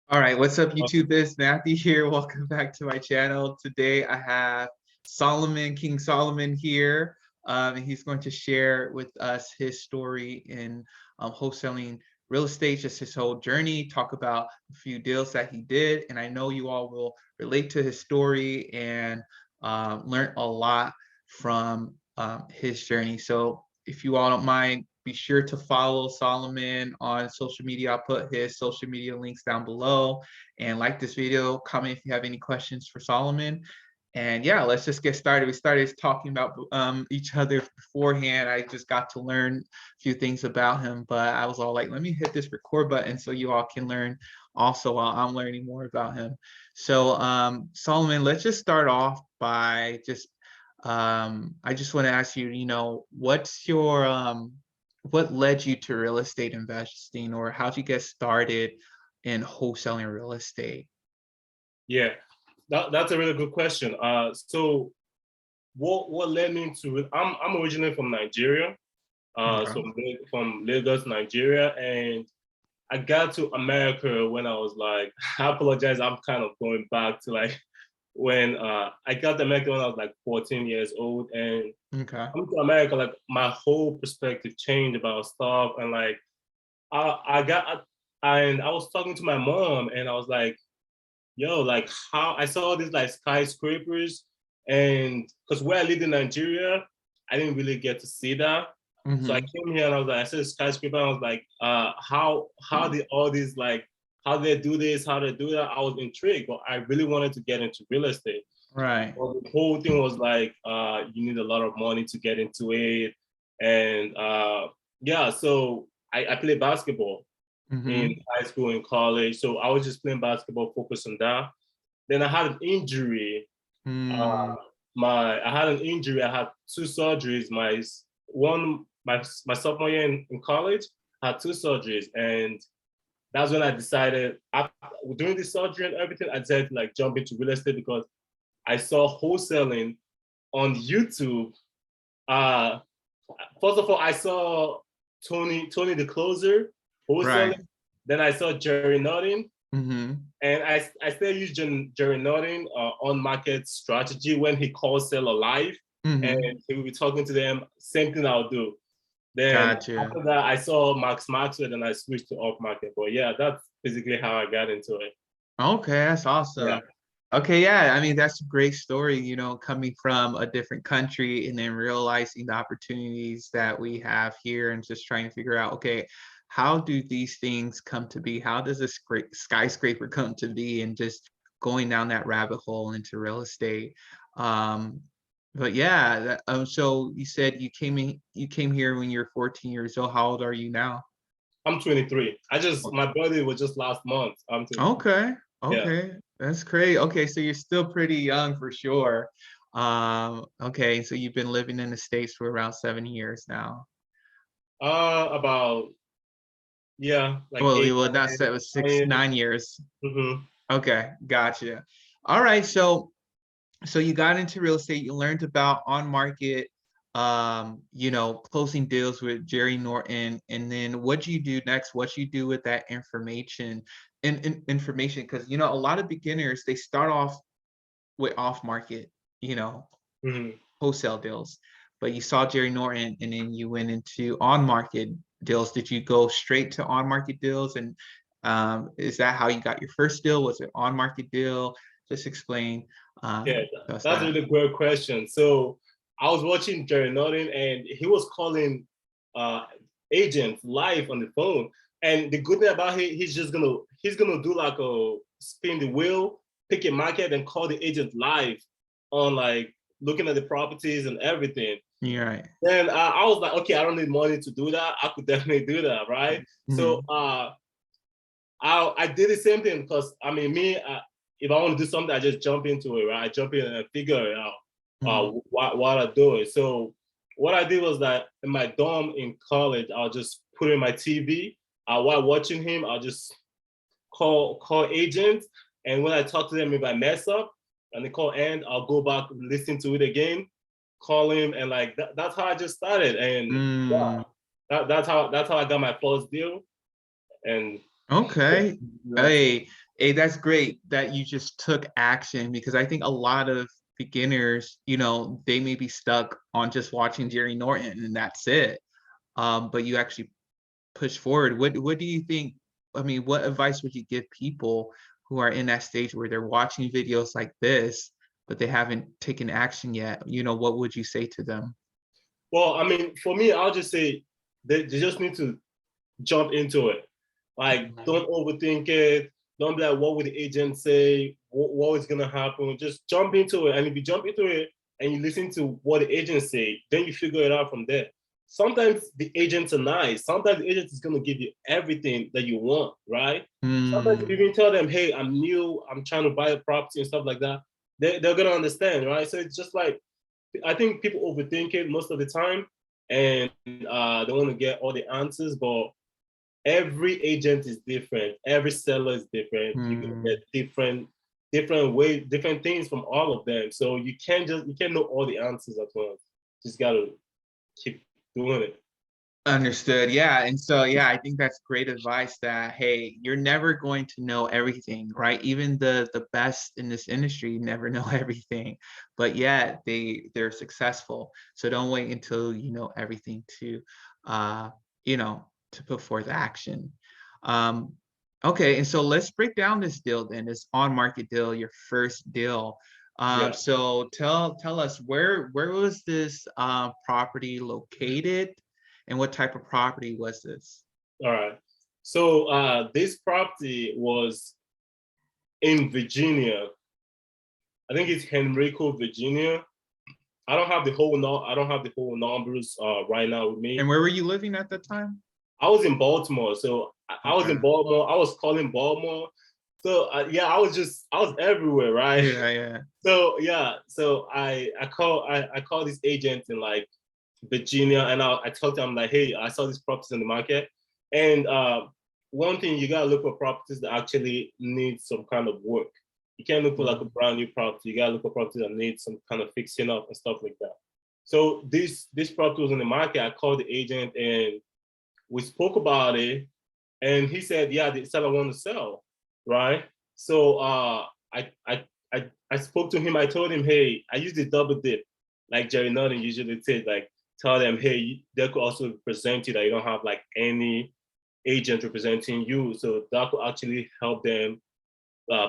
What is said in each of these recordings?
All right, what's up, YouTube? It's Matthew here. Welcome back to my channel. Today I have Solomon, King Solomon here, and he's going to share with us his story in wholesaling real estate, just his whole journey, talk about a few deals that he did. And I know you all will relate to his story and learn a lot from his journey. So if you all don't mind, be sure to follow Solomon on social media. I'll put his social media links down below, and like this video, comment if you have any questions for Solomon. And yeah, let's just get started. We started talking about each other beforehand. I just got to learn a few things about him, but I was all like, let me hit this record button so you all can learn also while I'm learning more about him. So Solomon, let's just start off by just I just want to ask you, what's your what led you to real estate investing, or how'd you get started in wholesaling real estate? Yeah, that's a really good question. So what led me to it? I'm originally from Nigeria, Okay. so from Lagos, Nigeria, and I got to America when I was like, I apologize, I'm kind of going back to like when I got to America when I was like 14 years old, and Okay. coming to America, like my whole perspective changed about stuff, and like I got and I was talking to my mom, and I was like, yo, like how I saw these like skyscrapers, and because where I lived in Nigeria, I didn't really get to see that. So I Mm-hmm. came here and I was like, I said skyscraper, and I was like, how did all these like how they do this, how they do that? I was intrigued, but I really wanted to get into real estate. Right. Well, the whole thing was like, you need a lot of money to get into it, and yeah, so I played basketball in Mm-hmm. high school and college. So I was just playing basketball, focused on that. Then I had an injury. Uh, Mm, I had an injury. I had two surgeries. My sophomore year in college, I had two surgeries, and that's when I decided after doing the surgery and everything, I decided to like jump into real estate because I saw wholesaling on YouTube. Uh, First of all, I saw Tony the closer right. wholesaling. Then I saw Jerry Nutting, Mm-hmm. and I still use Jerry Nutting on market strategy when he calls seller live, Mm-hmm. and he will be talking to them. Same thing I'll do. Then Gotcha. after that, I saw Max Maxwell, and I switched to off market. But yeah, that's basically how I got into it. Okay, that's Yeah. awesome. Okay, yeah, I mean, that's a great story, coming from a different country and then realizing the opportunities that we have here and just trying to figure out, okay, how do these things come to be? How does this great skyscraper come to be? And just going down that rabbit hole into real estate. Um, but yeah, so you said you came here when you were 14 years old. How old are you now? I'm 23. My birthday was just last month. I'm 23. Okay, Yeah. okay, that's great. Okay, so you're still pretty young for sure. Okay, so you've been living in the States for around 7 years now. About yeah, like Well, eight, well, not seven, six, 9. 9 years. Mm-hmm. Okay, gotcha. All right, so you got into real estate, you learned about on market, closing deals with Jerry Norton, and then what do you do next? What do you do with that information information? Because a lot of beginners, they start off with off market, you know, Mm-hmm. wholesale deals, but you saw Jerry Norton and then you went into on market deals. Did you go straight to on market deals? And is that how you got your first deal? Was it on market deal? Just explain Yeah, just that's a that. really great question. So I was watching Jerry Norton, and he was calling uh, agents live on the phone. And the good thing about it, he's gonna do like a spin the wheel, pick a market, and call the agent live on like looking at the properties and everything. You're right. Then I was like, okay, I don't need money to do that. I could definitely do that, right? So Mhm. I did the same thing because I mean, if I want to do something, I just jump into it, right? I jump in and figure it out Mhm. what I do it. So what I did was that in my dorm in college, I'll just put in my TV. While watching him, I'll just call agents, and when I talk to them, if I mess up and the call end, I'll go back listen to it again, call him, and like that's how I just started. And yeah, Mm. that's how I got my first deal. And Okay. that's Hey, it. Hey, that's great that you just took action, because I think a lot of beginners, they may be stuck on just watching Jerry Norton and that's it. But you actually push forward. What do you think? I mean, what advice would you give people who are in that stage where they're watching videos like this, but they haven't taken action yet? What would you say to them? Well, I mean, for me, I'll just say they just need to jump into it. Like, Mhm. don't overthink it. Don't be like, what would the agent say? What is gonna happen? Just jump into it. And if you jump into it and you listen to what the agent say, then you figure it out from there. Sometimes the agents are nice. Sometimes the agent is gonna give you everything that you want, right? Sometimes if you Mm, even tell them, hey, I'm new, I'm trying to buy a property and stuff like that, they're gonna understand, right? So it's just like I think people overthink it most of the time, and they want to get all the answers, but every agent is different. Every seller is different. You're gonna mm. get different way, different things from all of them. So you can't know all the answers at once. Just gotta keep doing it. Understood. Yeah. And so, yeah, I think that's great advice that, hey, you're never going to know everything, right? Even the best in this industry never know everything, but yet they're successful. So don't wait until you know everything uh, to put forth action. Um, okay. And so let's break down this deal then, this on-market deal, your first deal. Yeah. So tell us where was this property located? And what type of property was this? All right. So this property was in Virginia. I think it's Henrico, Virginia. I don't have the whole numbers right now with And me. where were you living at that time? I was in Baltimore, so I was Okay. in Baltimore. I was calling Baltimore. So yeah, I was everywhere, right? Yeah, yeah. So yeah, so I called this agent in like Virginia, and I told them like, hey, I saw this properties in the market, and one thing you gotta look for properties that actually need some kind of work. You can't look for like a Mm, brand new property. You gotta look for properties that need some kind of fixing up and stuff like that. So this property was in the market. I called the agent and we spoke about it, and he said, "Yeah, the seller want to sell, right?" So I spoke to him. I told him, "Hey, I use the double dip, like Jerry Norton usually says. Like, tell them, hey, they could also represent you that you don't have like any agent representing you, so that could actually help them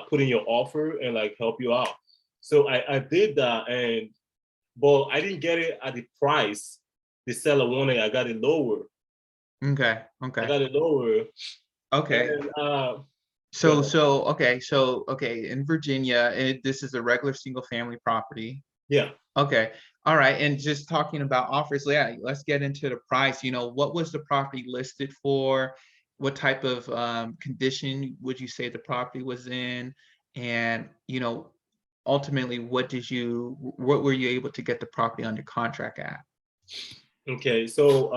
put in your offer and like help you out." So I did that, and but I didn't get it at the price the seller wanted. I got it lower. okay, I okay, got it lower. okay. And go So ahead. so okay, so okay, in Virginia, this is a regular single family property. Yeah. Okay. All right. And just talking about offers, yeah, let's get into the price. What was the property listed for? What type of condition would you say the property was in? And, ultimately, what were you able to get the property under contract at? Okay. So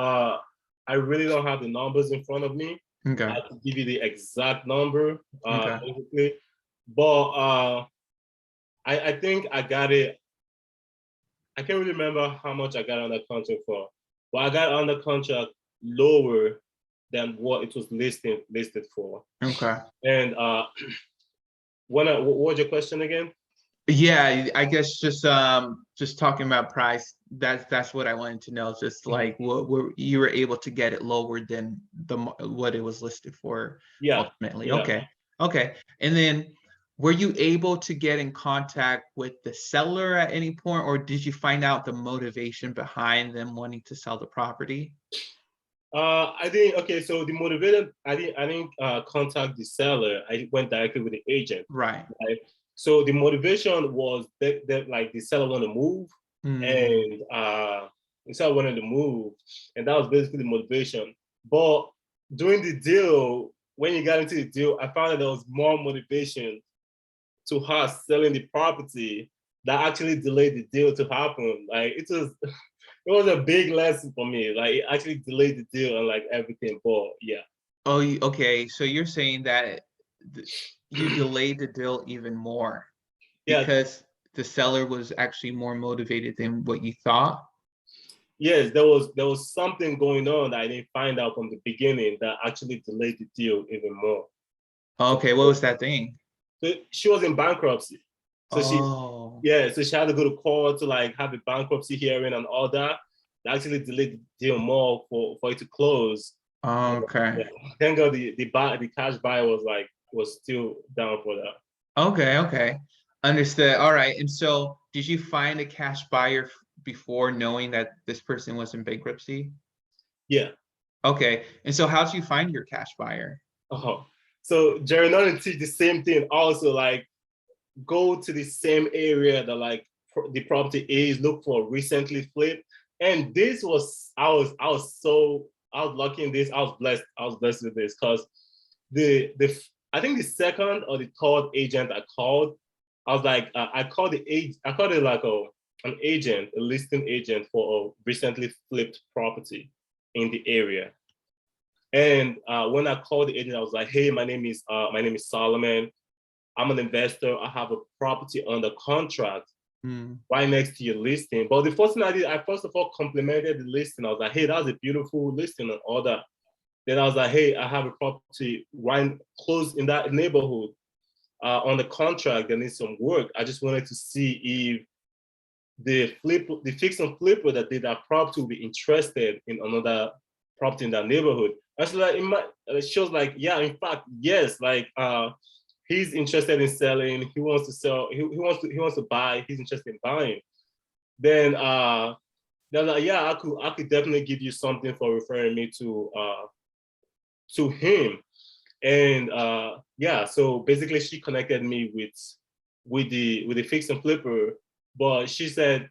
I really don't have the numbers in front of me. I Okay. have to give you the exact number, Okay. basically. But I think I got it. I can't really remember how much I got on the contract for, but I got on the contract lower than what it was listed for. Okay. And what was your question again? Yeah, I guess just talking about price, that's what I wanted to know. Just Mhm. like what were you were able to get it lower than what it was listed for Yeah, ultimately. yeah. Okay. Okay. And then were you able to get in contact with the seller at any point, or did you find out the motivation behind them wanting to sell the property? I didn't. Okay, so the motivator, I didn't contact the seller. I went directly with the agent. Right. Right? So the motivation was that like the seller wanted to move, Hmm. and the seller wanted to move, and that was basically the motivation. But during the deal, when you got into the deal, I found that there was more motivation to her selling the property that actually delayed the deal to happen. Like it was a big lesson for me. Like it actually delayed the deal and like everything. But yeah, Oh, okay. So you're saying that th- you delayed the deal even more yeah, because the seller was actually more motivated than what you thought? yes, there was something going on that I didn't find out from the beginning that actually delayed the deal even more. Okay, what was that thing? So she was in bankruptcy. So Oh, so she had to go to court to like have a bankruptcy hearing and all that. They actually delayed the deal more for it to close. okay. Yeah. Thank God the cash buyer was still down for that. Okay, okay. Understood. All right. And so did you find a cash buyer before knowing that this person was in bankruptcy? Yeah. Okay. And so how did you find your cash buyer? Uh-huh. So Jerry Norton teach the same thing. Also, like go to the same area that like the property is, look for recently flipped. And this was I was lucky in this. I was blessed with this because the I think the second or the third agent I called, I was like I called it like an agent, a listing agent for a recently flipped property in the area. And when I called the agent, I was like, "Hey, my name is Solomon. I'm an investor. I have a property under contract Hmm. right next to your listing." But the first thing I did, I first of all complimented the listing. I was like, "Hey, that's a beautiful listing and all that." Then I was like, "Hey, I have a property right close in that neighborhood on the contract that needs some work. I just wanted to see if the fix and flipper that did that property will be interested in another property in that neighborhood." I was like, she was like, "Yeah, in fact, yes, like he's interested in selling. He wants to sell. He wants to buy. He's interested in buying." Then they're like, "Yeah, I could definitely give you something for referring me to him." And yeah, so basically she connected me with the fix and flipper, but she said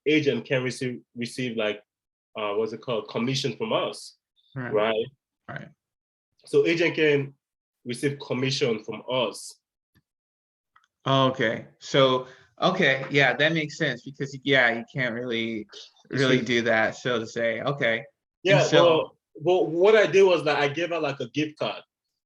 agent can receive like what's it called, commission from us, Right. right? Right. So agent can receive commission from us. Okay. So, okay, yeah, that makes sense because yeah, you can't really do that, so to say. Okay. And Yeah, so, but what I did was that I gave her like a gift card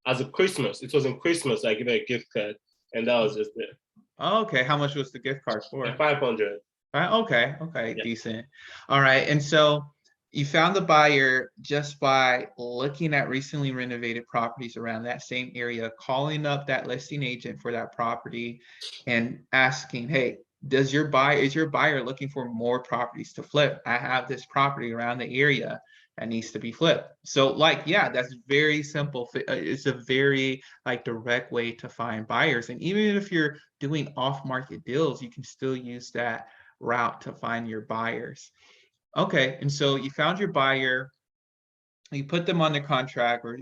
as a Christmas. It was in Christmas. I gave her a gift card, and that was just it. okay, how much was the gift card Like for? 500. Okay, okay, Yeah. decent. All right. And so you found the buyer just by looking at recently renovated properties around that same area, calling up that listing agent for that property and asking, hey, is your buyer looking for more properties to flip? I have this property around the area that needs to be flipped. So like, yeah, that's very simple. It's a very like direct way to find buyers. And even if you're doing off-market deals, you can still use that route to find your buyers. Okay, and so you found your buyer, you put them on the contract or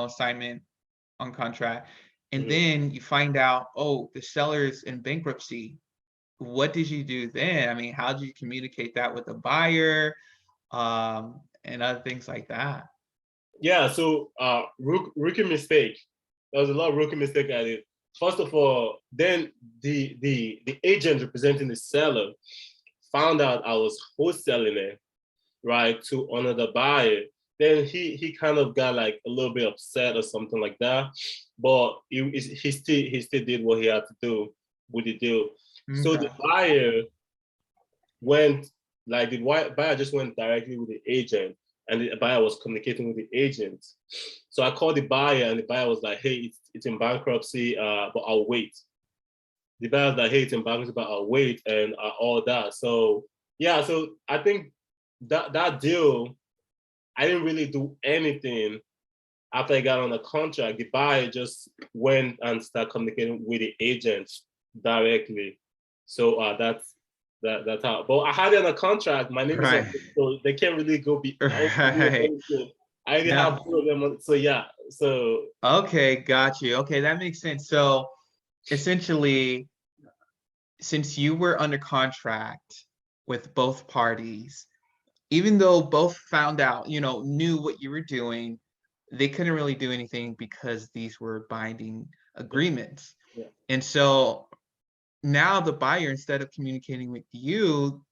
assignment on contract, and Mhm. then you find out, oh, the seller's in bankruptcy. What did you do then? I mean, how did you communicate that with the buyer, and other things like that? Yeah, so rookie mistake. There was a lot of rookie mistake I did. First of all, then the agent representing the seller found out I was wholesaling it, right, to another buyer. Then he kind of got like a little bit upset or something like that. But he still did what he had to do with the deal. So the Okay. buyer went like the buyer just went directly with the agent, and the buyer was communicating with the agent. So I called the buyer, and the buyer was like, "Hey, it's in bankruptcy, but I'll wait." The buyer was like, "Hey, it's in bankruptcy, but I'll wait," and all that. So yeah, so I think that deal, I didn't really do anything after I got on the contract. The buyer just went and started communicating with the agent directly. So that's how. But I had it on a contract. My name is on, Right. so they can't really go be Right. anything. I already have Now, two of them. So yeah. So okay, got you. Okay, that makes sense. So essentially, since you were under contract with both parties, even though both found out, knew what you were doing, they couldn't really do anything because these were binding yeah, agreements. yeah, And so now the buyer, instead of communicating with you,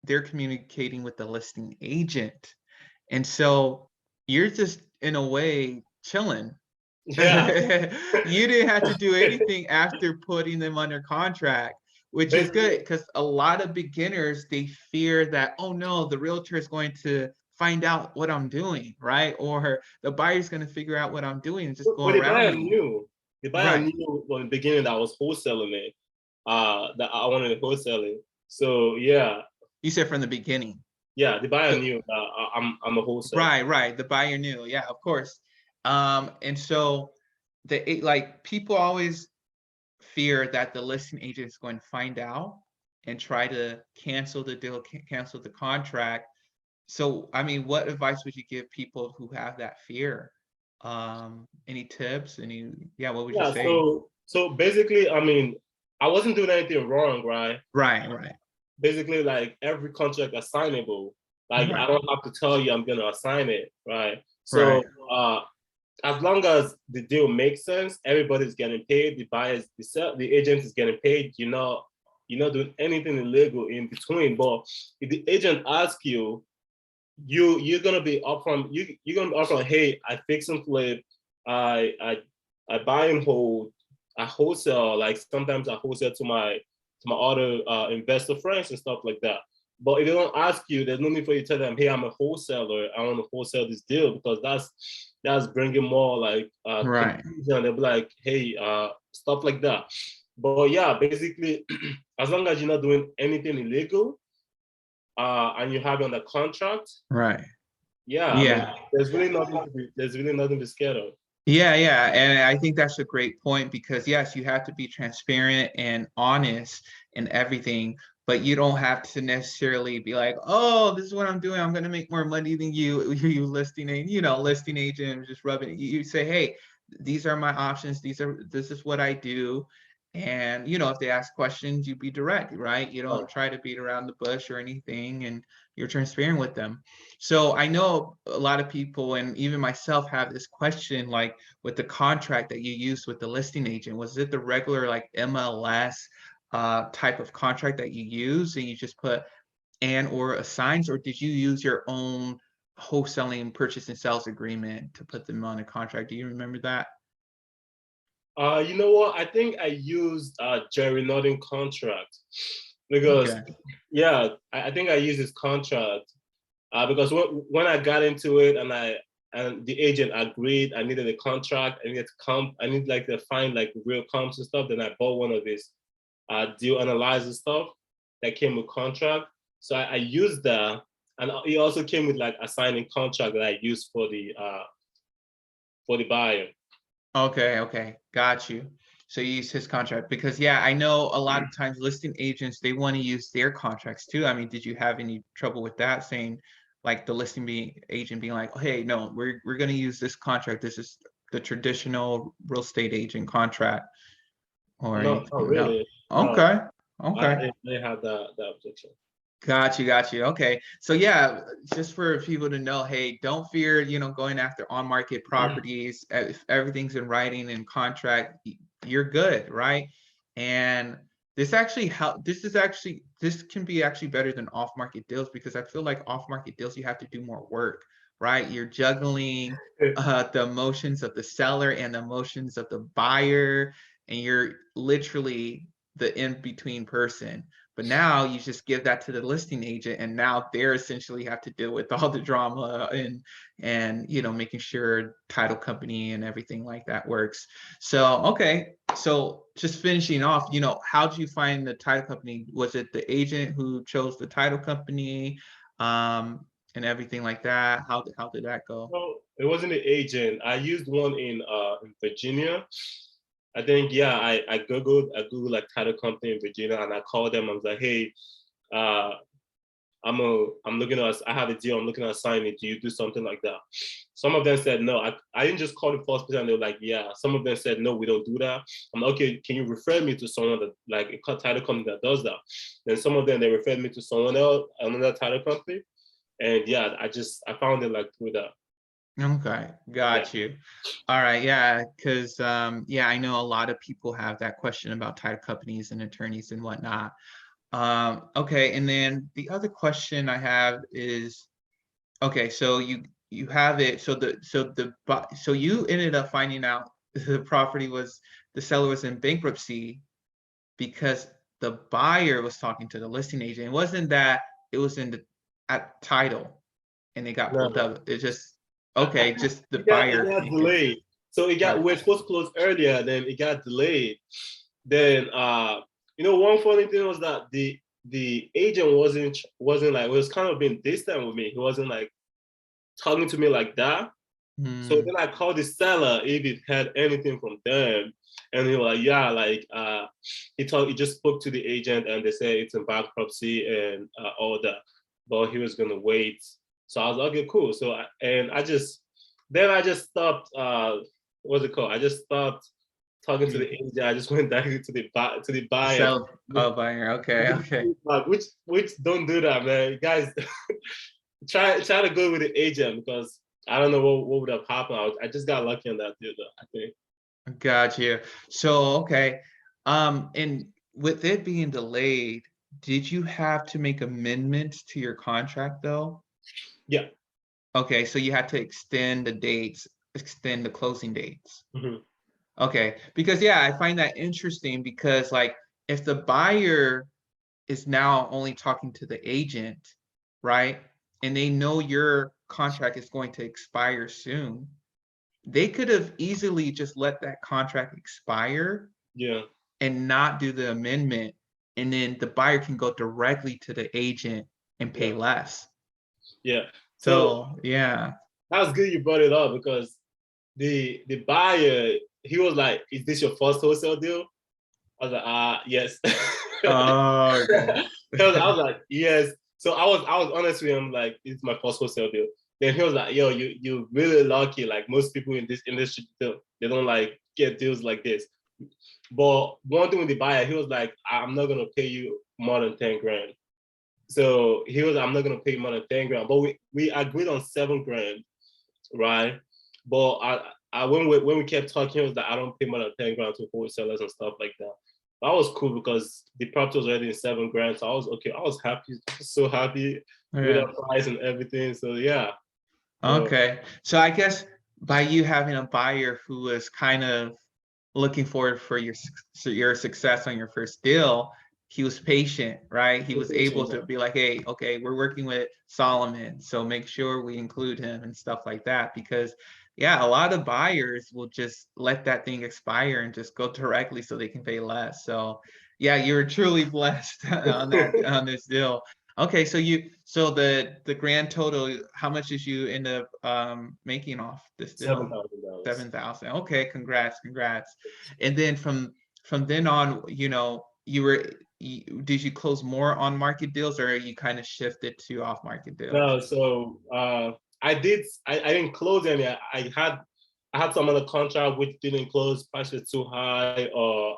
they're communicating with the listing agent. And so you're just in a way chilling. yeah. You didn't have to do anything after putting them under contract, which is good Basically, because a lot of beginners, they fear that, oh no, the realtor is going to find out what I'm doing, right? Or the buyer's going to figure out what I'm doing and just go but the around buyer me. knew. The buyer Right. knew from the beginning that I was wholesaling it, that I wanted to wholesale it. So yeah, You said from the beginning. yeah, the buyer So, knew that I'm a wholesaler. right. The buyer knew. Yeah, of course. And so like people always fear that the listing agent is going to find out and try to cancel the deal, cancel the contract. So, I mean, what advice would you give people who have that fear? Any tips? Yeah, what would you Yeah, say? so basically, I mean, I wasn't doing anything wrong, right? Right. Basically, like every contract assignable. Like I Right. don't have to tell you I'm gonna assign it, right? So Right. as long as the deal makes sense, everybody's getting paid. The buyers, the agent is getting paid. You're not doing anything illegal in between. But if the agent asks you, you're gonna be upfront. You're gonna be upfront. Hey, I fix and flip. I I I buy and hold. I wholesale. Like sometimes I wholesale to my other investor friends and stuff like that. But if they don't ask you, there's no need for you to tell them, hey, I'm a wholesaler. I want to wholesale this deal because that's bringing more like Right. confusion. They'll be like, hey, stuff like that. But yeah, basically, as long as you're not doing anything illegal, and you have it on the contract, Right. yeah, I mean, Yeah. there's really nothing to be scared of. Yeah. And I think that's a great point because yes, you have to be transparent and honest in everything, but you don't have to necessarily be like, oh, this is what I'm doing. I'm gonna make more money than you, you listing agent, listing agent, just rubbing it. You say, hey, these are my options. This is what I do. And if they ask questions, you be direct, right? You don't try to beat around the bush or anything, and you're transparent with them. So I know a lot of people, and even myself, have this question, like with the contract that you used with the listing agent, was it the regular like MLS type of contract that you use, and you just put and or assigns, or did you use your own wholesaling purchase and sales agreement to put them on a contract? Do you remember that? You know what? I think I used Jerry Norton contract because, Okay. yeah, I think I used his contract because when I got into it and the agent agreed, I needed a contract, I needed to come, I need like to find like real comps and stuff. Then I bought one of his deal analyzer stuff that came with contract. So I used that, and it also came with like a signing contract that I used for the buyer. Okay, got you. So you use his contract because yeah, I know a lot of times listing agents, they want to use their contracts too. I mean, did you have any trouble with that, saying like the agent being like, hey, no, we're gonna use this contract. This is the traditional real estate agent contract or No, not anything? No. really. No, Okay. Okay. they have that objection. Got you. Okay. So yeah, just for people to know, hey, don't fear, going after on-market properties. If everything's in writing and contract, you're good, right? And this can be actually better than off-market deals because I feel like off-market deals you have to do more work, right? You're juggling the emotions of the seller and the emotions of the buyer, and you're literally the in-between person. But now you just give that to the listing agent, and now they're essentially have to deal with all the drama and making sure title company and everything like that works. So okay, so just finishing off, how did you find the title company? Was it the agent who chose the title company, and everything like that? How did that go? No, it wasn't the agent. I used one in Virginia. I think yeah, I googled like title company in Virginia and I called them. I was like, hey, uh, I'm looking at I have a deal. I'm looking at signing. Do you do something like that? Some of them said no. I didn't just call the first person. They were like, yeah. Some of them said no, we don't do that. I'm like, okay. Can you refer me to someone that like a title company that does that? Then some of them they referred me to someone else, another title company, and yeah, I found it like through that. Okay, Yeah. got you. All right, yeah, because yeah, I know a lot of people have that question about title companies and attorneys and whatnot. Okay, and then the other question I have is, okay, so you have it, so you ended up finding out the seller was in bankruptcy because the buyer was talking to the listing agent. It wasn't that it was in the at title and it got pulled No, up. It just okay, just the it buyer got can't get. delayed. So it got, Right. we were supposed to close earlier, then it got delayed. Then one funny thing was that the agent wasn't like, was kind of being distant with me. He wasn't like talking to me like that. So Mm, then I called the seller if it had anything from them. And he was like, yeah, like he just spoke to the agent and they said it's in bankruptcy and all that. But he was gonna wait. So I was like, okay, cool. So I just stopped what's it called? I just stopped talking to the you agent. I just went directly to the buyer. sell buyer. Okay, okay. Which don't do that, man. You guys try to go with the agent because I don't know what would have happened. I just got lucky on that deal, though, I think. Got you. So, okay. And with it being delayed, did you have to make amendments to your contract though? Yeah. Okay, so you had to extend the dates, extend the closing dates. Mhm. Okay, because yeah, I find that interesting because like if the buyer is now only talking to the agent, right? And they know your contract is going to expire soon, they could have easily just let that contract expire Yeah. and not do the amendment. And then the buyer can go directly to the agent and pay Yeah. less. Yeah. So So yeah. that's good you brought it up because the buyer, he was like, "Is this your first wholesale deal?" I was like, yes. Oh, okay. I was like, yes. So I was honest with him, like, it's my first wholesale deal. Then he was like, yo, you really lucky. Like most people in this industry, they don't like get deals like this. But one thing with the buyer, he was like, I'm not gonna pay you more than 10 grand. So he was, I'm not gonna pay you more than 10 grand. But we agreed on 7 grand, right? But when we kept talking, he was like, I don't pay more than 10 grand to wholesalers and stuff like that. That was cool because the property was already in 7 grand. So I was okay. I was happy, so happy with the Yeah. price and everything. So yeah. So Okay. So I guess by you having a buyer who was kind of looking forward for your success on your first deal, he was patient, right? He was able to be like, hey, okay, we're working with Solomon, so make sure we include him and stuff like that. Because yeah, a lot of buyers will just let that thing expire and just go directly so they can pay less. So yeah, you're truly blessed on that on this deal. Okay, so the grand total, how much did you end up making off this deal? $7,000. 7,000. Okay, congrats, congrats. And then from then on, did you close more on market deals or you kind of shifted to off market deals? No, so I didn't close any. I had some other contract which didn't close, price was too high, or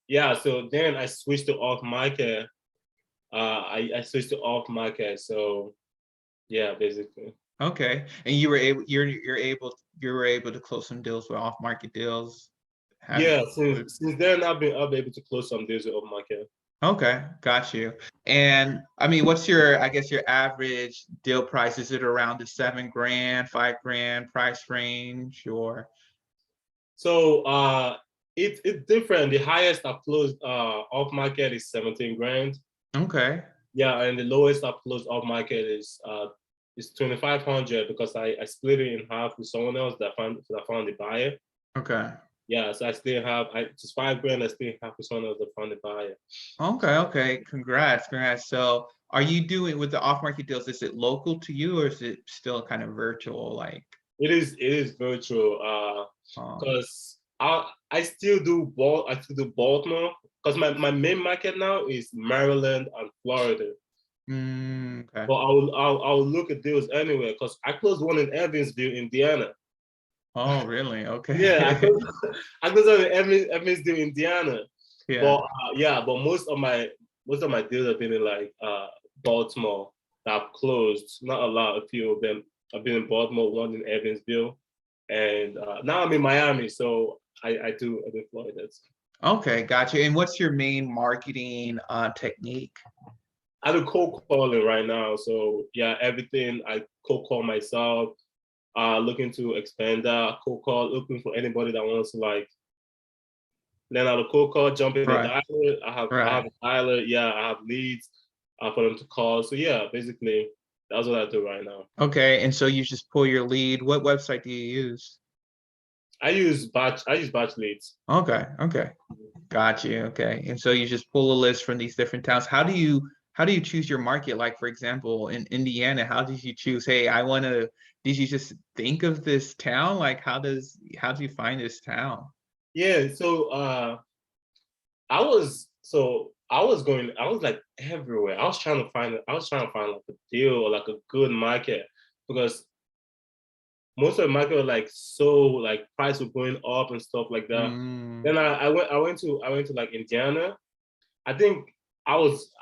yeah. So then I switched to off market. I switched to off market. So yeah, basically. Okay. And you were able to close some deals with off market deals. Have Yeah, since then I've been able to close some deals with off market. Okay, got you. And I mean, what's I guess your average deal price? Is it around the 7 grand, 5 grand price range or? So it's different. The highest I've closed off market is 17 grand. Okay, Yeah, and the lowest I've closed off market is 2,500 because I split it in half with someone else that found the buyer. okay, Yeah, so I still have just 5 grand. I still have with someone else that found the buyer. okay. Congrats, congrats. So are you doing with the off market deals, is it local to you or is it still kind of virtual like It is virtual. um Because I still do Baltimore because my main market now is Maryland and Florida. okay. But I will look at deals anywhere because I closed one in Evansville, Indiana. Oh, really? Yeah, Okay. I closed one in Evansville, Indiana. But Yeah. yeah, but most of my deals have been in like Baltimore that have closed. Not a lot, a few of them. I've been in Baltimore, one in Evansville, and now I'm in Miami. So I do Florida. Okay, got you. And what's your main marketing technique? I do cold calling right now. So yeah, everything I cold call myself. Looking to expand that cold call. Looking for anybody that wants to like learn how to cold call, jump in the Right, dialer. I have right. a dialer. Yeah, I have leads for them to call. So yeah, basically that's what I do right now. Okay, and so you just pull your lead. What website do you use? I use batch leads. Okay, okay. Got you. Okay. And so you just pull a list from these different towns. How do you choose your market? Like for example, in Indiana, how did you choose, hey, did you just think of this town? Like how do you find this town? Yeah, so I was like everywhere. I was trying to find like a deal or like a good market because most of the market were like so like price were going up and stuff like that. Mm, Then I went to like Indiana. I think I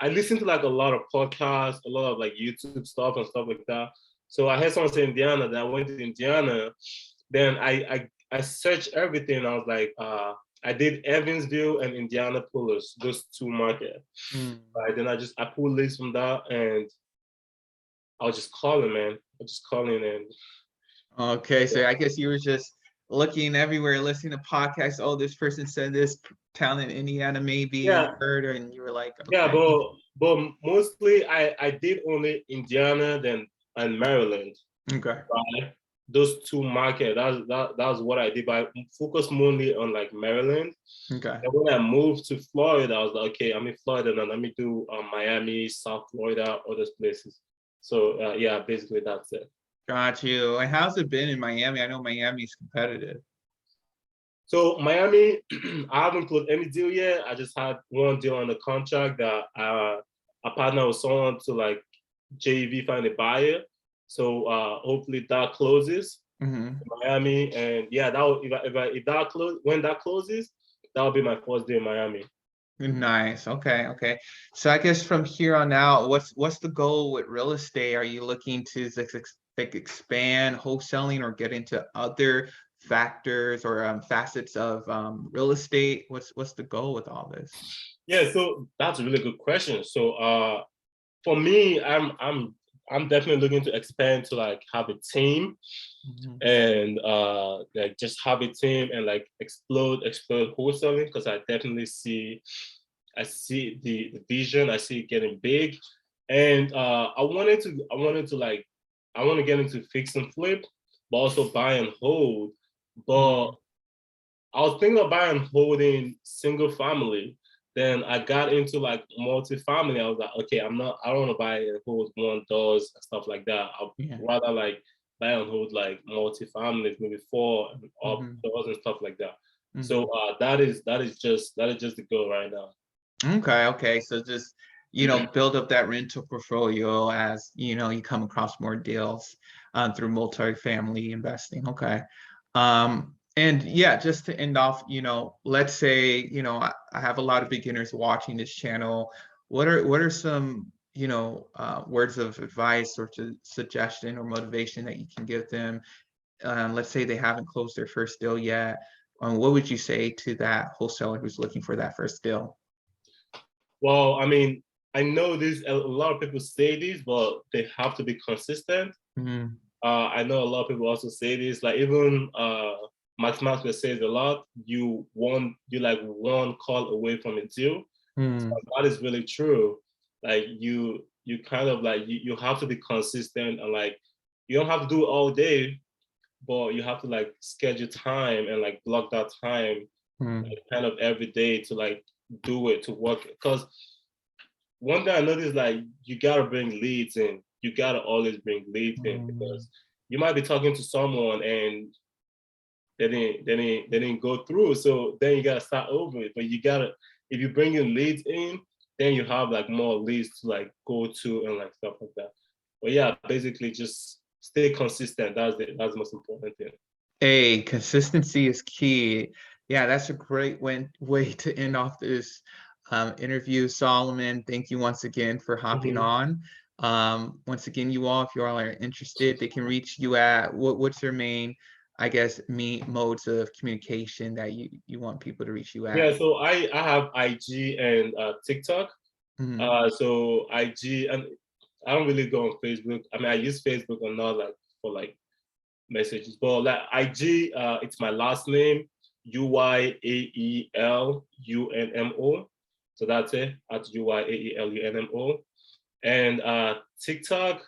listened to like a lot of podcasts, a lot of like YouTube stuff and stuff like that. So I heard someone say Indiana, then I went to Indiana. Then I searched everything. I was like, I did Evansville and Indianapolis, those two markets. mm. Right. Then I pulled lists from that and I was just calling, man. I was just calling and Okay, so I guess you were just looking everywhere, listening to podcasts. Oh, this person said this town in Indiana maybe you yeah, heard, and you were like, yeah, okay. but mostly I did only Indiana then and Maryland. Okay. Right? Those two markets. That's what I did. But I focused mainly on like Maryland. Okay. And when I moved to Florida, I was like, okay, I'm in Florida now. Let me do Miami, South Florida, other places. So yeah, basically that's it. Got you. And how's it been in Miami? I know Miami's competitive. So Miami, I haven't closed any deal yet. I just had one deal on the contract that I partner with someone to like JV find a buyer. So hopefully that closes Hmm. in Miami. And yeah, that will, if that close when that closes, that will be my first day in Miami. Nice. Okay. Okay. So I guess from here on out, what's the goal with real estate? Are you looking to like expand wholesaling or get into other factors or facets of real estate? What's the goal with all this? Yeah, so that's a really good question. So for me, I'm definitely looking to expand to like have a team Mhm. and like just have a team and like explode wholesaling because I see the vision, I see it getting big. And I wanted to like I want to get into fix and flip, but also buy and hold. But Mm, I was thinking of buying holding single family. Then I got into like multi-family. I was like, okay, I don't want to buy and hold one doors and stuff like that. I'd yeah. rather like buy and hold like multi-families, maybe four and up Hmm. doors and stuff like that. So Hmm. that is just the goal right now. Okay. Okay. So just, build up that rental portfolio as, you come across more deals through multifamily investing. Okay. And yeah, just to end off, let's say, I have a lot of beginners watching this channel. What are some, words of advice or suggestion or motivation that you can give them? Let's say they haven't closed their first deal yet. What would you say to that wholesaler who's looking for that first deal? Well, I mean, I know this a lot of people say this, but they have to be consistent. Mhm. I know a lot of people also say this, like even Max Maxwell says a lot, you like one call away from a deal. So Mm, that is really true. Like you kind of like you have to be consistent and like you don't have to do it all day, but you have to like schedule time and like block that time mm, like kind of every day to like do it to work. Because one thing I noticed, like you gotta bring leads in. You gotta always bring leads in mm, because you might be talking to someone and they didn't go through. So then you gotta start over. But you gotta if you bring in leads in, then you have like more leads to like go to and like stuff like that. But yeah, basically just stay consistent. That's the most important thing. Hey, consistency is key. Yeah, that's a great way to end off this interview, Solomon. Thank you once again for hopping Mhm. on. Once again, you all, if you all are interested, they can reach you at what's your main, I guess, modes of communication that you want people to reach you at. Yeah, so I have IG and TikTok. Mhm. So IG and I don't really go on Facebook. I mean, I use Facebook or not like for like messages, but like IG, it's my last name UYAELUNMO. So that's it at UYAELUNMO. And TikTok,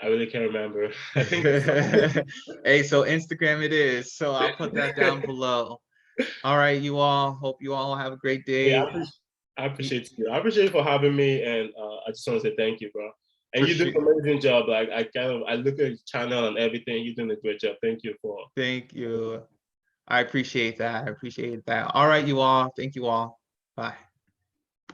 I really can't remember. I think it's Hey, so Instagram it is. So I'll put that down below. All right, you all. Hope you all have a great yeah, day. I appreciate you. I appreciate you for having me, and I just want to say thank you, bro. And For you do sure. an amazing job. Like I look at your channel and everything. You're doing a great job. Thank you for. Thank you. I appreciate that. I appreciate that. All right, you all. Thank you all. Bye.